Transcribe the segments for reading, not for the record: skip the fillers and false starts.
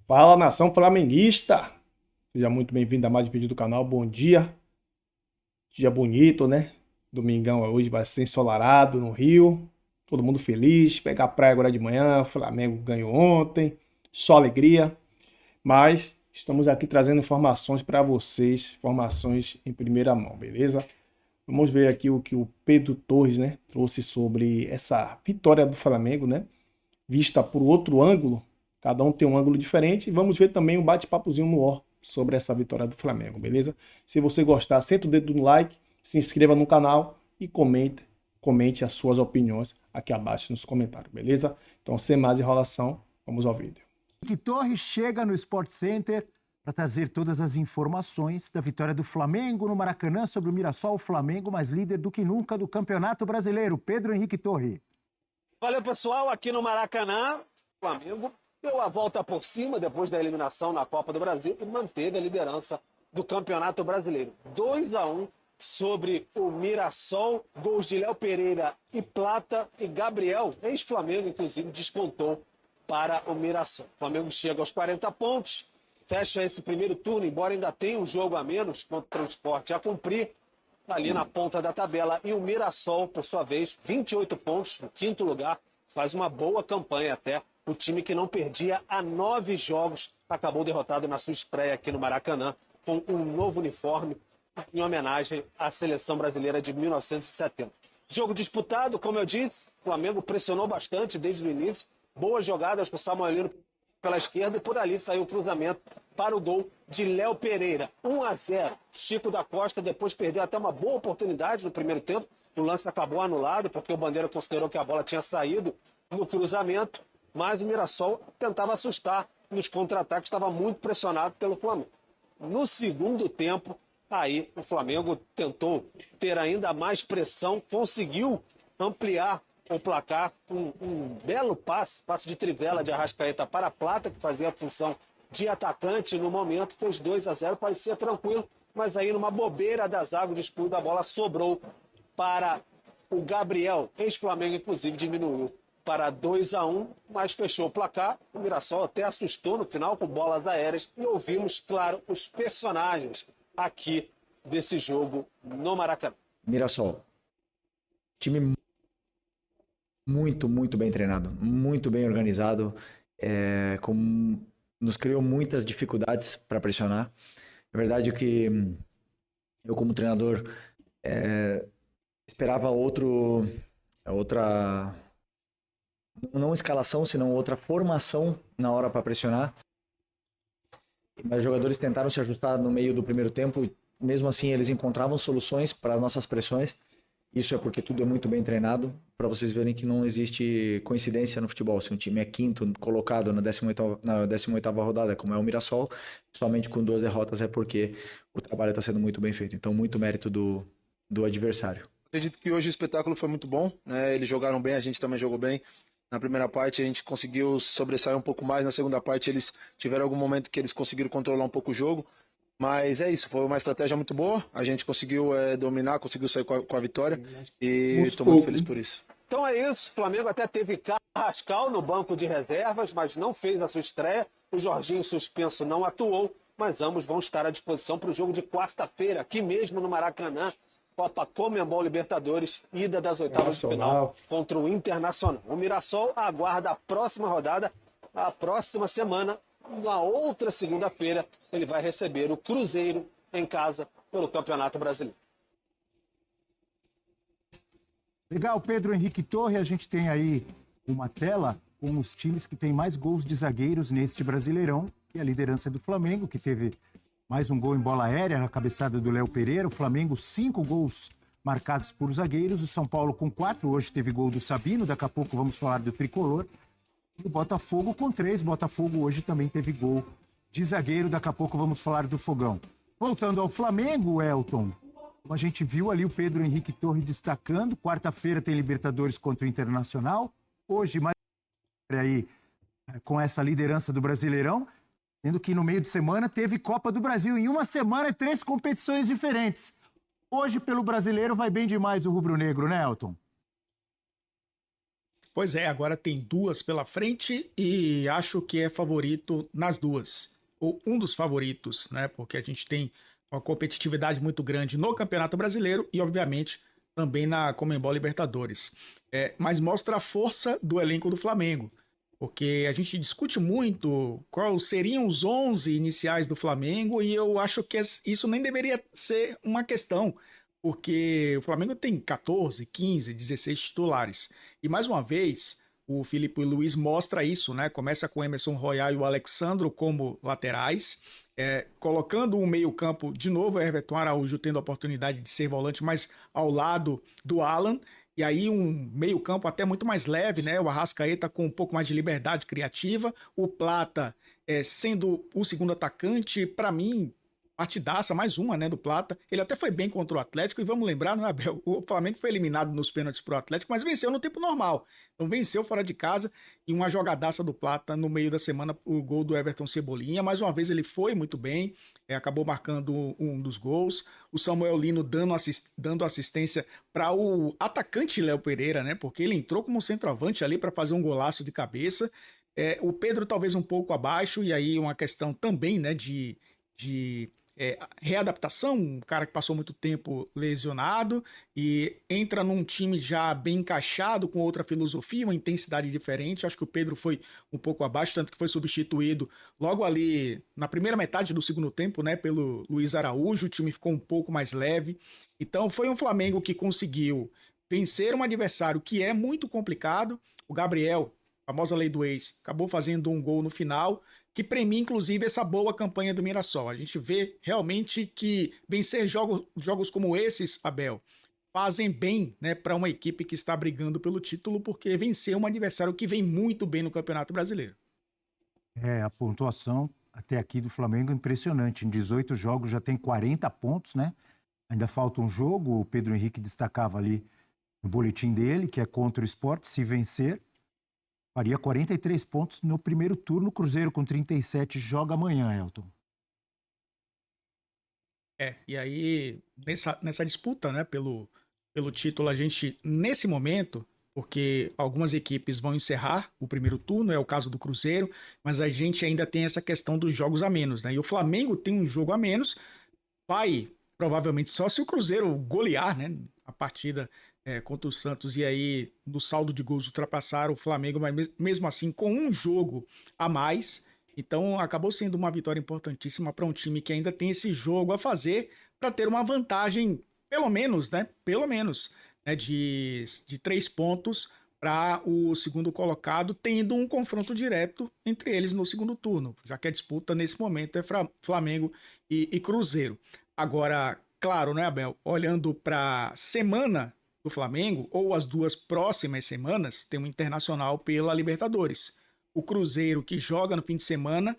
Fala, nação flamenguista! Seja muito bem-vindo a mais um vídeo do canal. Bom dia. Dia bonito, né? Domingão hoje vai ser ensolarado no Rio. Todo mundo feliz. Pegar a praia agora de manhã. O Flamengo ganhou ontem. Só alegria. Mas estamos aqui trazendo informações para vocês. Informações em primeira mão, beleza? Vamos ver aqui o que o Pedro Torres, né, trouxe sobre essa vitória do Flamengo, né? Vista por outro ângulo. Cada um tem um ângulo diferente. E vamos ver também um bate-papozinho no ó sobre essa vitória do Flamengo, beleza? Se você gostar, senta o dedo no like, se inscreva no canal e comente as suas opiniões aqui abaixo nos comentários, beleza? Então, sem mais enrolação, vamos ao vídeo. Henrique Torres chega no Sport Center para trazer todas as informações da vitória do Flamengo no Maracanã sobre o Mirassol. O Flamengo mais líder do que nunca do Campeonato Brasileiro. Pedro Henrique Torres. Valeu, pessoal. Aqui no Maracanã, o Flamengo deu a volta por cima depois da eliminação na Copa do Brasil e manteve a liderança do Campeonato Brasileiro. 2-1 sobre o Mirassol, gols de Léo Pereira e Plata, e Gabriel, ex-Flamengo, inclusive, descontou para o Mirassol. O Flamengo chega aos 40 pontos, fecha esse primeiro turno, embora ainda tenha um jogo a menos contra o Sport a cumprir, ali na ponta da tabela. E o Mirassol, por sua vez, 28 pontos no quinto lugar, faz uma boa campanha até. O time que não perdia há 9 jogos acabou derrotado na sua estreia aqui no Maracanã com um novo uniforme em homenagem à seleção brasileira de 1970. Jogo disputado, como eu disse, o Flamengo pressionou bastante desde o início, boas jogadas com o Samuelino pela esquerda e por ali saiu o cruzamento para o gol de Léo Pereira. 1-0. Chico da Costa depois perdeu até uma boa oportunidade no primeiro tempo. O lance acabou anulado porque o Bandeira considerou que a bola tinha saído no cruzamento, mas o Mirassol tentava assustar nos contra-ataques, estava muito pressionado pelo Flamengo. No segundo tempo, aí o Flamengo tentou ter ainda mais pressão, conseguiu ampliar o placar com um belo passe de trivela de Arrascaeta para a Plata, que fazia a função de atacante no momento, fez 2-0, parecia tranquilo, mas aí numa bobeira da zaga, o descuido da bola sobrou para o Gabriel, ex-Flamengo, inclusive, diminuiu para 2-1, mas fechou o placar. O Mirassol até assustou no final com bolas aéreas e ouvimos, claro, os personagens aqui desse jogo no Maracanã. Mirassol, time muito bem treinado, muito bem organizado, nos criou muitas dificuldades para pressionar. É verdade que eu, como treinador, esperava outra, não escalação, senão outra formação na hora para pressionar. Mas os jogadores tentaram se ajustar no meio do primeiro tempo e mesmo assim eles encontravam soluções para as nossas pressões. Isso é porque tudo é muito bem treinado, para vocês verem que não existe coincidência no futebol. Se um time é quinto colocado na 18ª rodada, como é o Mirassol, somente com 2 derrotas é porque o trabalho está sendo muito bem feito. Então, muito mérito do adversário. Acredito que hoje o espetáculo foi muito bom, né? Eles jogaram bem, a gente também jogou bem. Na primeira parte a gente conseguiu sobressair um pouco mais, na segunda parte eles tiveram algum momento que eles conseguiram controlar um pouco o jogo. Mas é isso, foi uma estratégia muito boa, a gente conseguiu dominar, conseguiu sair com a vitória e estou muito feliz por isso. Então é isso, o Flamengo até teve Carrascal no banco de reservas, mas não fez a sua estreia. O Jorginho suspenso não atuou, mas ambos vão estar à disposição para o jogo de quarta-feira, aqui mesmo no Maracanã, Copa Comembol Libertadores, ida das oitavas de final contra o Internacional. O Mirassol aguarda a próxima rodada, a próxima semana. Na outra segunda-feira, ele vai receber o Cruzeiro em casa pelo Campeonato Brasileiro. Legal, Pedro Henrique Torres. A gente tem aí uma tela com os times que têm mais gols de zagueiros neste Brasileirão. E a liderança do Flamengo, que teve mais um gol em bola aérea na cabeçada do Léo Pereira. O Flamengo, 5 gols marcados por zagueiros. O São Paulo com 4. Hoje teve gol do Sabino. Daqui a pouco vamos falar do Tricolor. O Botafogo com 3. Botafogo hoje também teve gol de zagueiro. Daqui a pouco vamos falar do Fogão. Voltando ao Flamengo, Elton, como a gente viu ali o Pedro Henrique Torres destacando, quarta-feira tem Libertadores contra o Internacional. Hoje, mais aí, com essa liderança do Brasileirão, sendo que no meio de semana teve Copa do Brasil. Em uma semana, 3 competições diferentes. Hoje, pelo Brasileiro, vai bem demais o rubro-negro, né, Elton? Pois é, agora tem duas pela frente e acho que é favorito nas duas. Ou um dos favoritos, né? Porque a gente tem uma competitividade muito grande no Campeonato Brasileiro e, obviamente, também na Conmebol Libertadores. Mas mostra a força do elenco do Flamengo. Porque a gente discute muito quais seriam os 11 iniciais do Flamengo e eu acho que isso nem deveria ser uma questão, porque o Flamengo tem 14, 15, 16 titulares. E mais uma vez, o Filipe Luiz mostra isso, né? Começa com o Emerson Royal e o Alexandro como laterais, colocando o meio-campo de novo, o Everton Araújo tendo a oportunidade de ser volante, mas ao lado do Alan. E aí um meio-campo até muito mais leve, né? O Arrascaeta com um pouco mais de liberdade criativa, o Plata sendo o segundo atacante, para mim, partidaça, mais uma, né, do Plata. Ele até foi bem contra o Atlético, e vamos lembrar, não é, Abel? O Flamengo foi eliminado nos pênaltis pro Atlético, mas venceu no tempo normal. Então venceu fora de casa e uma jogadaça do Plata no meio da semana, o gol do Everton Cebolinha. Mais uma vez ele foi muito bem, acabou marcando um dos gols. O Samuel Lino dando assistência para o atacante Léo Pereira, né? Porque ele entrou como centroavante ali para fazer um golaço de cabeça. O Pedro talvez um pouco abaixo, e aí uma questão também, né, de readaptação, um cara que passou muito tempo lesionado e entra num time já bem encaixado, com outra filosofia, uma intensidade diferente. Acho que o Pedro foi um pouco abaixo, tanto que foi substituído logo ali na primeira metade do segundo tempo, né, pelo Luiz Araújo. O time ficou um pouco mais leve. Então foi um Flamengo que conseguiu vencer um adversário que é muito complicado. O Gabriel, a famosa lei do ex, acabou fazendo um gol no final, que premia, inclusive, essa boa campanha do Mirassol. A gente vê realmente que vencer jogos como esses, Abel, fazem bem, né, para uma equipe que está brigando pelo título, porque venceu um adversário que vem muito bem no Campeonato Brasileiro. A pontuação até aqui do Flamengo é impressionante. Em 18 jogos já tem 40 pontos, né? Ainda falta um jogo, o Pedro Henrique destacava ali no boletim dele, que é contra o Sport. Se vencer, faria 43 pontos no primeiro turno. O Cruzeiro com 37 joga amanhã, Elton. E aí, nessa disputa, né, pelo título, a gente, nesse momento, porque algumas equipes vão encerrar o primeiro turno, é o caso do Cruzeiro, mas a gente ainda tem essa questão dos jogos a menos, né? E o Flamengo tem um jogo a menos, vai provavelmente só se o Cruzeiro golear, né, a partida contra o Santos, e aí no saldo de gols ultrapassar o Flamengo, mas mesmo assim com um jogo a mais. Então acabou sendo uma vitória importantíssima para um time que ainda tem esse jogo a fazer para ter uma vantagem, pelo menos, né, de 3 pontos para o segundo colocado, tendo um confronto direto entre eles no segundo turno, já que a disputa nesse momento é Flamengo e Cruzeiro. Agora, claro, né, Abel? Olhando para a semana do Flamengo, ou as duas próximas semanas, tem um Internacional pela Libertadores. O Cruzeiro, que joga no fim de semana,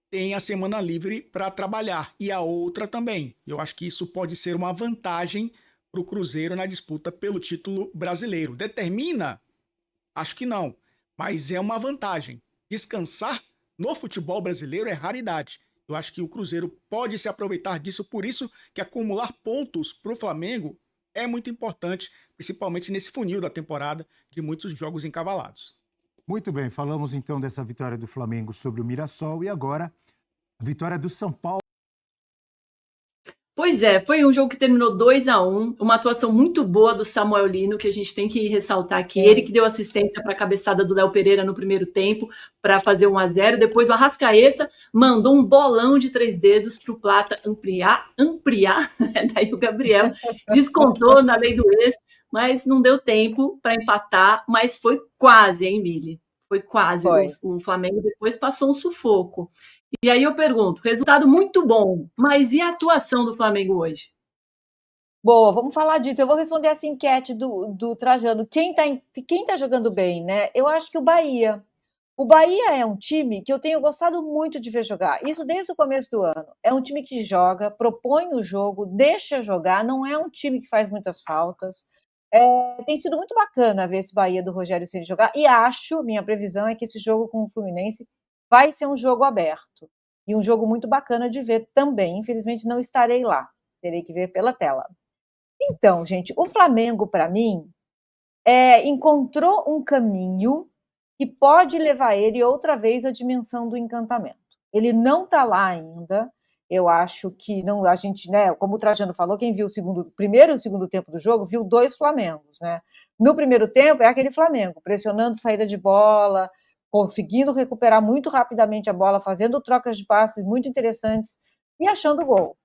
tem a semana livre para trabalhar, e a outra também. Eu acho que isso pode ser uma vantagem para o Cruzeiro na disputa pelo título brasileiro. Determina? Acho que não, mas é uma vantagem. Descansar no futebol brasileiro é raridade. Eu acho que o Cruzeiro pode se aproveitar disso, por isso que acumular pontos para o Flamengo é muito importante, principalmente nesse funil da temporada de muitos jogos encavalados. Muito bem, falamos então dessa vitória do Flamengo sobre o Mirassol e agora a vitória do São Paulo. Pois é, foi um jogo que terminou 2-1, uma atuação muito boa do Samuel Lino, que a gente tem que ressaltar aqui. Ele que deu assistência para a cabeçada do Léo Pereira no primeiro tempo, para fazer 1-0. Depois o Arrascaeta mandou um bolão de 3 dedos para o Plata ampliar. Daí o Gabriel descontou na lei do ex, mas não deu tempo para empatar, mas foi quase, hein, Mili? Foi quase. O Flamengo depois passou um sufoco. E aí eu pergunto, resultado muito bom, mas e a atuação do Flamengo hoje? Boa, vamos falar disso. Eu vou responder essa enquete do Trajano. Quem tá jogando bem, né? Eu acho que o Bahia. O Bahia é um time que eu tenho gostado muito de ver jogar. Isso desde o começo do ano. É um time que joga, propõe o jogo, deixa jogar. Não é um time que faz muitas faltas. Tem sido muito bacana ver esse Bahia do Rogério Ceni jogar. E minha previsão é que esse jogo com o Fluminense vai ser um jogo aberto. E um jogo muito bacana de ver também. Infelizmente não estarei lá. Terei que ver pela tela. Então, gente, o Flamengo, para mim, encontrou um caminho que pode levar ele outra vez à dimensão do encantamento. Ele não está lá ainda. Eu acho que não, a gente, né, como o Trajano falou, quem viu o primeiro e o segundo tempo do jogo viu 2 Flamengos, né? No primeiro tempo é aquele Flamengo pressionando saída de bola, conseguindo recuperar muito rapidamente a bola, fazendo trocas de passes muito interessantes e achando gol.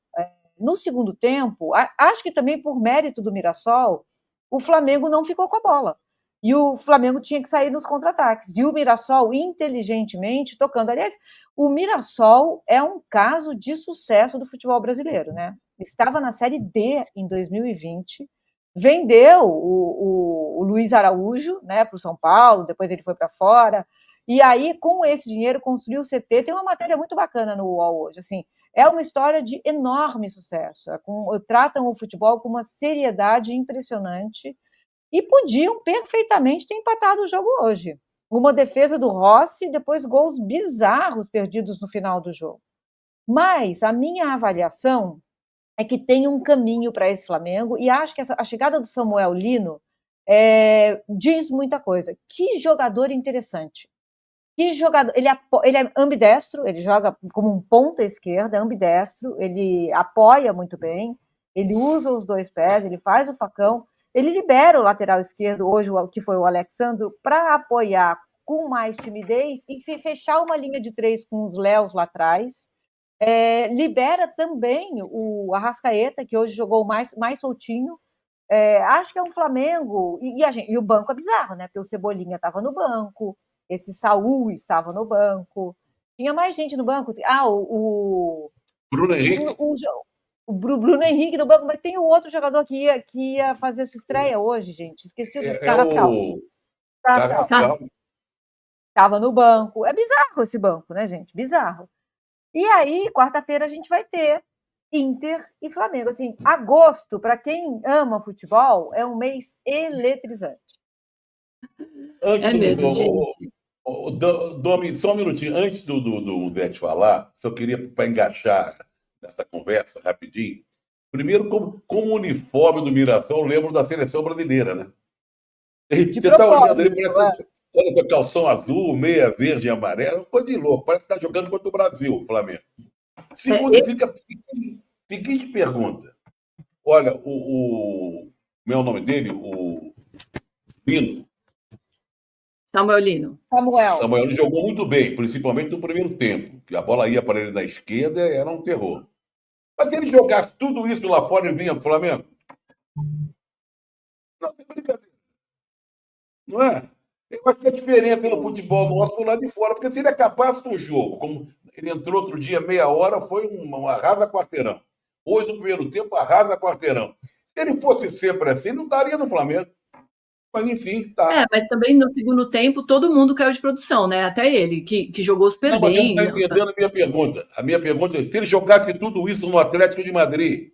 No segundo tempo, acho que também por mérito do Mirassol, o Flamengo não ficou com a bola. E o Flamengo tinha que sair nos contra-ataques. E o Mirassol, inteligentemente, tocando. Aliás, o Mirassol é um caso de sucesso do futebol brasileiro, né? Estava na Série D em 2020, vendeu o Luiz Araújo, né, para o São Paulo, depois ele foi para fora, e aí, com esse dinheiro, construiu o CT. Tem uma matéria muito bacana no UOL hoje, assim, é uma história de enorme sucesso, tratam o futebol com uma seriedade impressionante, e podiam perfeitamente ter empatado o jogo hoje. Uma defesa do Rossi, depois gols bizarros perdidos no final do jogo. Mas a minha avaliação é que tem um caminho para esse Flamengo, e acho que a chegada do Samuel Lino diz muita coisa. Que jogador interessante. Que jogador, ele é ambidestro, ele joga como um ponta esquerda, ambidestro, ele apoia muito bem, ele usa os 2 pés, ele faz o facão, ele libera o lateral esquerdo, hoje que foi o Alexandro, para apoiar com mais timidez e fechar uma linha de 3 com os Léos lá atrás. Libera também o Arrascaeta, que hoje jogou mais soltinho. Acho que é um Flamengo, e o banco é bizarro, né? Porque o Cebolinha estava no banco, esse Saúl estava no banco, tinha mais gente no banco. O Bruno Henrique. O Bruno Henrique no banco, mas tem o outro jogador que ia fazer sua estreia hoje, gente. Esqueci o Carrascal. Carrascal. Estava no banco. É bizarro esse banco, né, gente? Bizarro. E aí, quarta-feira, a gente vai ter Inter e Flamengo. Assim, agosto, para quem ama futebol, é um mês eletrizante. Mesmo, gente. Domi, só um minutinho. Antes do Zé te falar, só queria, para engaixar nessa conversa rapidinho, primeiro, como o uniforme do Mirassol, eu lembro da seleção brasileira, né? Você está olhando aí, parece olha essa calção azul, meia verde e amarela, coisa de louco, parece que está jogando contra o Brasil, o Flamengo. Segundo, seguinte pergunta. Olha, como é o nome dele? O Lino. Samuel Lino jogou muito bem, principalmente no primeiro tempo, que a bola ia para ele na esquerda, era um terror. Mas se ele jogasse tudo isso lá fora e vinha para o Flamengo? Não, é brincadeira. Não é? Eu acho que a diferença no futebol nosso foi lá de fora, porque se ele é capaz de um jogo, como ele entrou outro dia, meia hora, foi um arrasa-quarteirão. Hoje, no primeiro tempo, arrasa-quarteirão. Se ele fosse sempre assim, não estaria no Flamengo. Mas, enfim, tá. Mas também no segundo tempo, todo mundo caiu de produção, né? Até ele, que jogou super bem. Mas você não está entendendo a minha pergunta. A minha pergunta é, se ele jogasse tudo isso no Atlético de Madrid,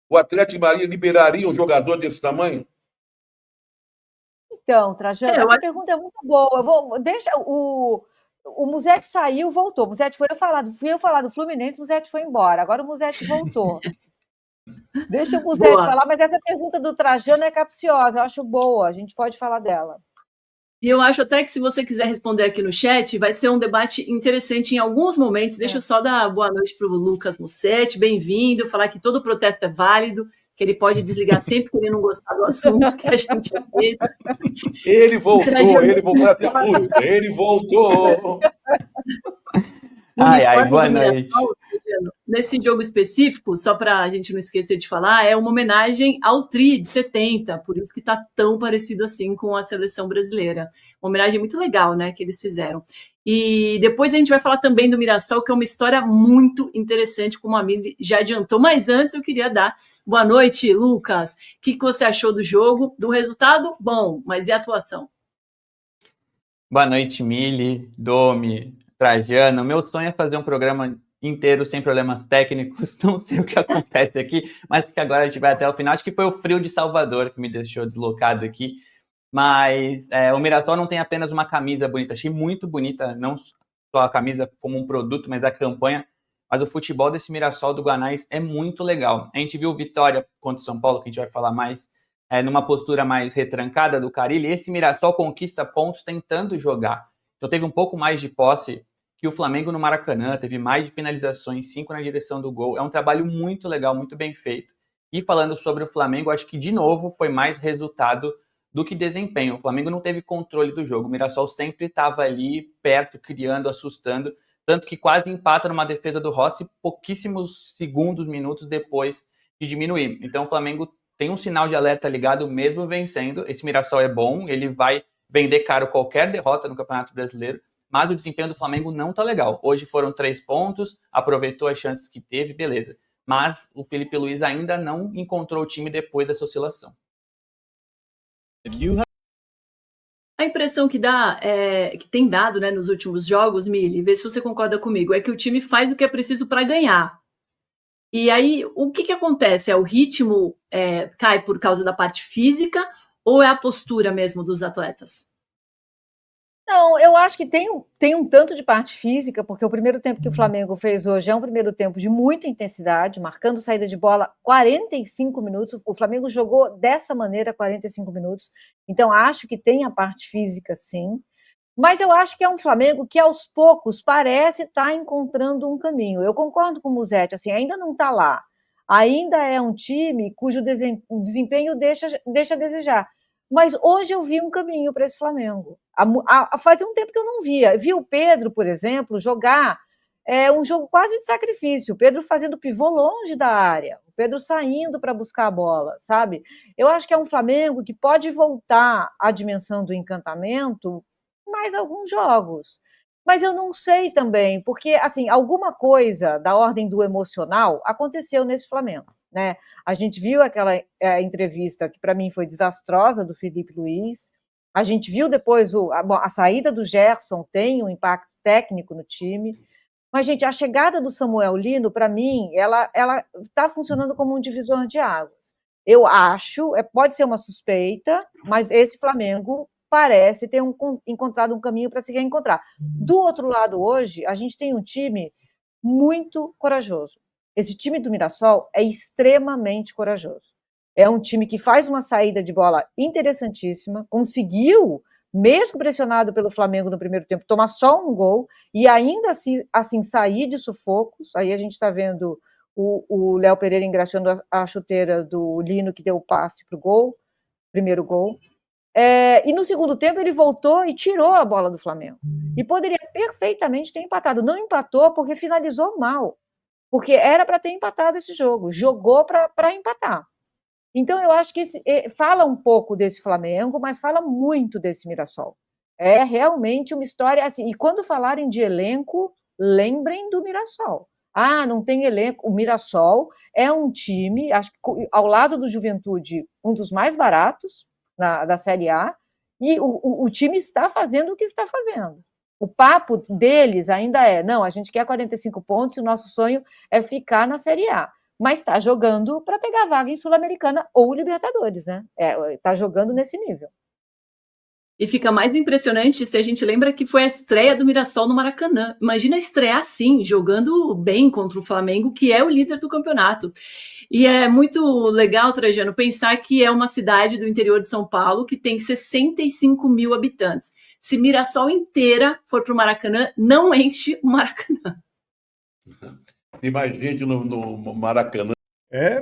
o Atlético de Madrid liberaria um jogador desse tamanho? Então, Trajano, essa pergunta é muito boa. Deixa o Musetti saiu, voltou. O Musetti fui eu falar do Fluminense, o Musetti foi embora. Agora o Musetti voltou. Deixa o Musetti falar, mas essa pergunta do Trajano é capciosa, eu acho boa, a gente pode falar dela. E eu acho até que se você quiser responder aqui no chat, vai ser um debate interessante em alguns momentos. Deixa eu só dar boa noite para o Lucas Mussetti, bem-vindo, falar que todo protesto é válido, que ele pode desligar sempre que ele não gostar do assunto que a gente aceita. Ele voltou a ser música, ele voltou. Boa noite. Nesse jogo específico, só para a gente não esquecer de falar, é uma homenagem ao Tri de 70, por isso que está tão parecido assim com a seleção brasileira. Uma homenagem muito legal, né, que eles fizeram. E depois a gente vai falar também do Mirassol, que é uma história muito interessante, como a Mili já adiantou. Mas antes eu queria dar boa noite, Lucas. O que você achou do jogo? Do resultado? Bom, mas e a atuação? Boa noite, Mili, Domi, Trajano. Meu sonho é fazer um programa inteiro sem problemas técnicos, não sei o que acontece aqui, mas que agora a gente vai até o final. Acho que foi o frio de Salvador que me deixou deslocado aqui, mas o Mirassol não tem apenas uma camisa bonita, achei muito bonita, não só a camisa como um produto, mas a campanha, mas o futebol desse Mirassol do Guanais é muito legal. A gente viu vitória contra o São Paulo, que a gente vai falar mais, numa postura mais retrancada do Carille, esse Mirassol conquista pontos tentando jogar. Então teve um pouco mais de posse que o Flamengo no Maracanã, teve mais de finalizações, 5 na direção do gol. É um trabalho muito legal, muito bem feito. E falando sobre o Flamengo, acho que de novo foi mais resultado do que desempenho. O Flamengo não teve controle do jogo. O Mirassol sempre estava ali perto, criando, assustando, tanto que quase empata numa defesa do Rossi pouquíssimos segundos, minutos depois de diminuir. Então o Flamengo tem um sinal de alerta ligado mesmo vencendo. Esse Mirassol é bom, ele vai vender caro qualquer derrota no Campeonato Brasileiro, mas o desempenho do Flamengo não tá legal. Hoje foram 3 pontos, aproveitou as chances que teve, beleza. Mas o Felipe Luiz ainda não encontrou o time depois dessa oscilação. A impressão que dá, que tem dado, né, nos últimos jogos, Mili, vê se você concorda comigo, é que o time faz o que é preciso para ganhar. E aí, o que acontece? O ritmo cai por causa da parte física ou é a postura mesmo dos atletas? Não, eu acho que tem um tanto de parte física, porque o primeiro tempo que o Flamengo fez hoje é um primeiro tempo de muita intensidade, marcando saída de bola 45 minutos. O Flamengo jogou dessa maneira 45 minutos. Então, acho que tem a parte física, sim. Mas eu acho que é um Flamengo que, aos poucos, parece estar encontrando um caminho. Eu concordo com o Musetti, assim, ainda não está lá. Ainda é um time cujo desempenho deixa a desejar. Mas hoje eu vi um caminho para esse Flamengo. Fazia um tempo que eu não via. Vi o Pedro, por exemplo, jogar um jogo quase de sacrifício. O Pedro fazendo pivô longe da área. O Pedro saindo para buscar a bola, sabe? Eu acho que é um Flamengo que pode voltar à dimensão do encantamento mais alguns jogos. Mas eu não sei também, porque assim, alguma coisa da ordem do emocional aconteceu nesse Flamengo, né? A gente viu aquela entrevista que para mim foi desastrosa do Felipe Luiz. A gente viu depois a saída do Gerson tem um impacto técnico no time. Mas, gente, a chegada do Samuel Lino, para mim, ela está funcionando como um divisor de águas. Eu acho, pode ser uma suspeita, mas esse Flamengo parece ter encontrado um caminho para se reencontrar. Do outro lado, hoje, a gente tem um time muito corajoso. Esse time do Mirassol é extremamente corajoso. É um time que faz uma saída de bola interessantíssima, conseguiu, mesmo pressionado pelo Flamengo no primeiro tempo, tomar só um gol e ainda assim sair de sufocos. Aí a gente está vendo o Léo Pereira engraxando a chuteira do Lino, que deu o passe para o gol, primeiro gol. E no segundo tempo ele voltou e tirou a bola do Flamengo. E poderia perfeitamente ter empatado. Não empatou porque finalizou mal. Porque era para ter empatado esse jogo. Jogou para empatar. Então eu acho que fala um pouco desse Flamengo, mas fala muito desse Mirassol. É realmente uma história assim. E quando falarem de elenco, lembrem do Mirassol. Ah, não tem elenco. O Mirassol é um time, acho que ao lado do Juventude, um dos mais baratos da Série A, e o time está fazendo o que está fazendo. O papo deles ainda não, a gente quer 45 pontos e o nosso sonho é ficar na Série A. Mas está jogando para pegar vaga em Sul-Americana ou Libertadores, né? Está jogando nesse nível. E fica mais impressionante se a gente lembra que foi a estreia do Mirassol no Maracanã. Imagina estrear assim, jogando bem contra o Flamengo, que é o líder do campeonato. E é muito legal, Trajano, pensar que é uma cidade do interior de São Paulo que tem 65 mil habitantes. Se Mirassol inteira for para o Maracanã, não enche o Maracanã. Tem mais gente no Maracanã.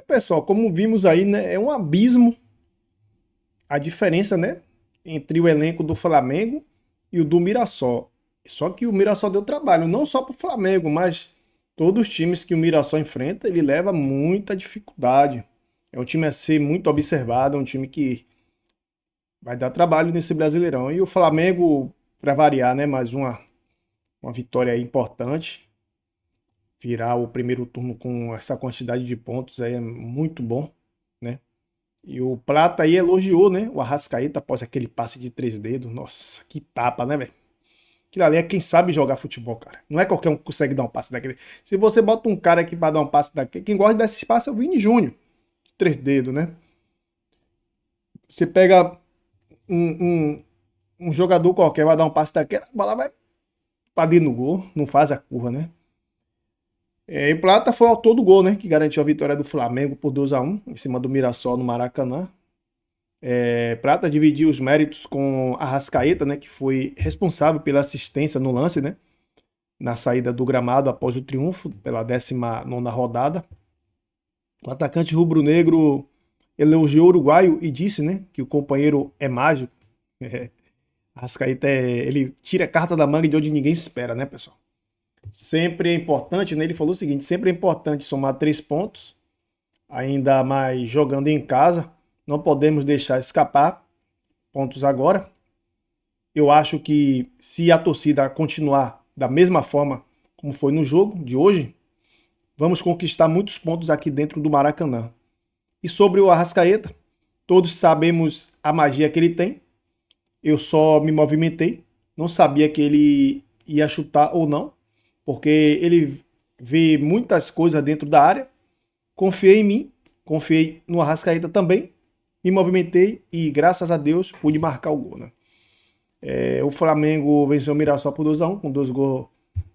Pessoal, como vimos aí, né, é um abismo a diferença, né, entre o elenco do Flamengo e o do Mirassol. Só que o Mirassol deu trabalho, não só para o Flamengo, mas todos os times que o Mirassol enfrenta, ele leva muita dificuldade. É um time a ser muito observado, é um time que vai dar trabalho nesse Brasileirão. E o Flamengo, para variar, né, mais uma vitória aí importante. Virar o primeiro turno com essa quantidade de pontos aí é muito bom, né? E o Plata aí elogiou, né, o Arrascaeta após aquele passe de 3 dedos. Nossa, que tapa, né, velho? Aquilo ali é quem sabe jogar futebol, cara. Não é qualquer um que consegue dar um passe daquele. Se você bota um cara aqui pra dar um passe daquele, quem gosta desse passe é o Vini Júnior. 3 dedos, né? Você pega um jogador qualquer, vai dar um passe daquele, a bola vai pra dentro do gol, não faz a curva, né? E o Plata foi o autor do gol, né? Que garantiu a vitória do Flamengo por 2-1 em cima do Mirassol no Maracanã. Prata dividiu os méritos com Arrascaeta, né, que foi responsável pela assistência no lance, né, na saída do gramado após o triunfo pela 19ª rodada. O atacante rubro-negro elogiou o uruguaio e disse, né, que o companheiro é mágico. Arrascaeta ele tira a carta da manga de onde ninguém espera, né, pessoal? Sempre é importante, né? Ele falou o seguinte: sempre é importante somar 3 pontos, ainda mais jogando em casa. Não podemos deixar escapar pontos agora. Eu acho que se a torcida continuar da mesma forma como foi no jogo de hoje, vamos conquistar muitos pontos aqui dentro do Maracanã. E sobre o Arrascaeta, todos sabemos a magia que ele tem. Eu só me movimentei, não sabia que ele ia chutar ou não, porque ele vê muitas coisas dentro da área. Confiei em mim, confiei no Arrascaeta também, me movimentei e, graças a Deus, pude marcar o gol, né? O Flamengo venceu o Mirassol por 2-1, com 2 gols,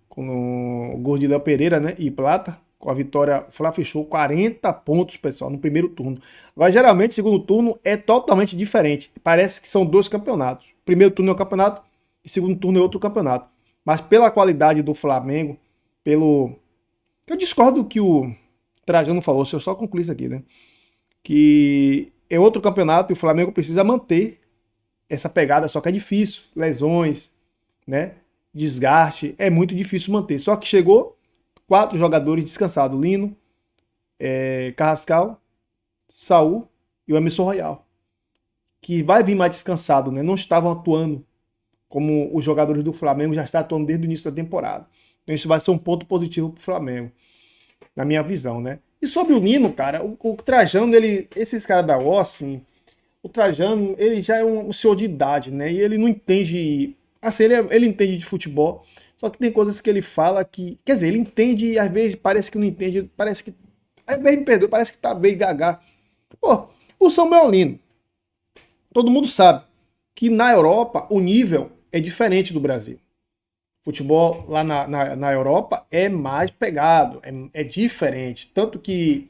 com o gol de Léo Pereira, né, e Plata. Com a vitória, o Flá fechou 40 pontos, pessoal, no primeiro turno. Agora, geralmente, o segundo turno é totalmente diferente. Parece que são 2 campeonatos. Primeiro turno é um campeonato e segundo turno é outro campeonato. Mas pela qualidade do Flamengo, Eu discordo do que o Trajano falou, se eu só concluir isso aqui, né? Que é outro campeonato e o Flamengo precisa manter essa pegada, só que é difícil. Lesões, né? Desgaste, é muito difícil manter. Só que chegou 4 jogadores descansados: Lino, Carrascal, Saul e o Emerson Royal, que vai vir mais descansado, né? Não estavam atuando como os jogadores do Flamengo já estão atuando desde o início da temporada. Então isso vai ser um ponto positivo para o Flamengo, na minha visão, né? E sobre o Lino, cara, o Trajano, esses caras da O, assim, o Trajano, ele já é um senhor de idade, né? E ele não entende, assim, ele entende de futebol. Só que tem coisas que ele fala que... Quer dizer, ele entende e às vezes parece que não entende. Parece que... Às vezes me perdoa, parece que tá bem gaga. Pô, o Samuel Lino. Todo mundo sabe que na Europa o nível é diferente do Brasil. Futebol lá na Europa é mais pegado, é diferente. Tanto que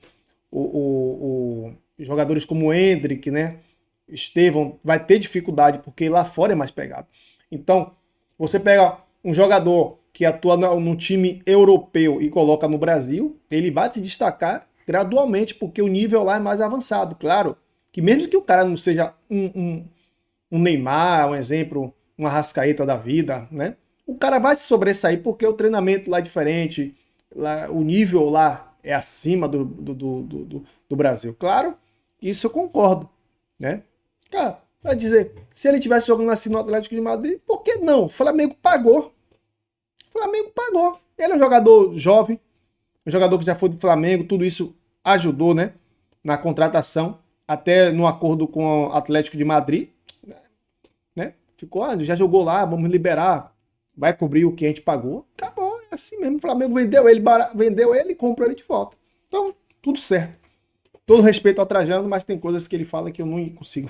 jogadores como o Endrick, né, Estevão, vai ter dificuldade porque lá fora é mais pegado. Então, você pega um jogador que atua no time europeu e coloca no Brasil, ele vai se destacar gradualmente, porque o nível lá é mais avançado. Claro que mesmo que o cara não seja um Neymar, um exemplo, um Arrascaeta da vida, né? O cara vai se sobressair porque o treinamento lá é diferente, o nível lá é acima do Brasil. Claro, isso eu concordo, né? Cara, vai dizer, se ele tivesse jogando assim no Atlético de Madrid, por que não? O Flamengo pagou. O Flamengo pagou. Ele é um jogador jovem, um jogador que já foi do Flamengo, tudo isso ajudou, né? Na contratação, até no acordo com o Atlético de Madrid, né? Ficou, já jogou lá, vamos liberar, vai cobrir o que a gente pagou. Acabou, é assim mesmo. O Flamengo vendeu ele e comprou ele de volta. Então, tudo certo. Todo respeito ao Trajano, mas tem coisas que ele fala que eu não consigo.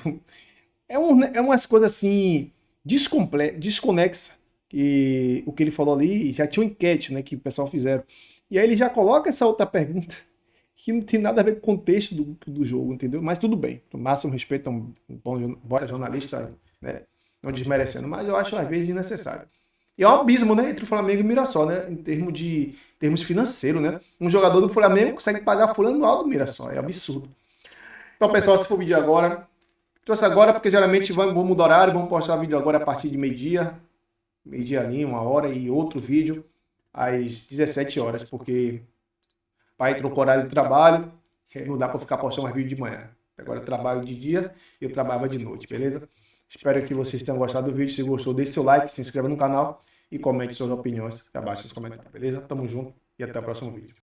É umas coisas assim, desconexas. E o que ele falou ali, já tinha uma enquete, né, que o pessoal fizeram. E aí ele já coloca essa outra pergunta, que não tem nada a ver com o contexto do jogo, entendeu? Mas tudo bem. No máximo respeito a um bom jornalista, né, não desmerecendo, mas eu acho às vezes desnecessário. E é um abismo, né, entre o Flamengo e o Mirassol, né, em termos financeiros, né? Um jogador do Flamengo consegue pagar fulano no alto do Mirassol, é absurdo. Então, pessoal, se for o vídeo agora, trouxe agora porque geralmente vamos mudar horário, vamos postar vídeo agora a partir de meio-dia ali, 1h, e outro vídeo às 17 horas, porque pai trocou horário de trabalho, não dá para ficar postando mais vídeo de manhã. Agora eu trabalho de dia e eu trabalho de noite, beleza? Espero que vocês tenham gostado do vídeo. Se gostou, deixe seu like, se inscreva no canal e comente suas opiniões abaixo nos comentários, beleza? Tamo junto e até o próximo vídeo.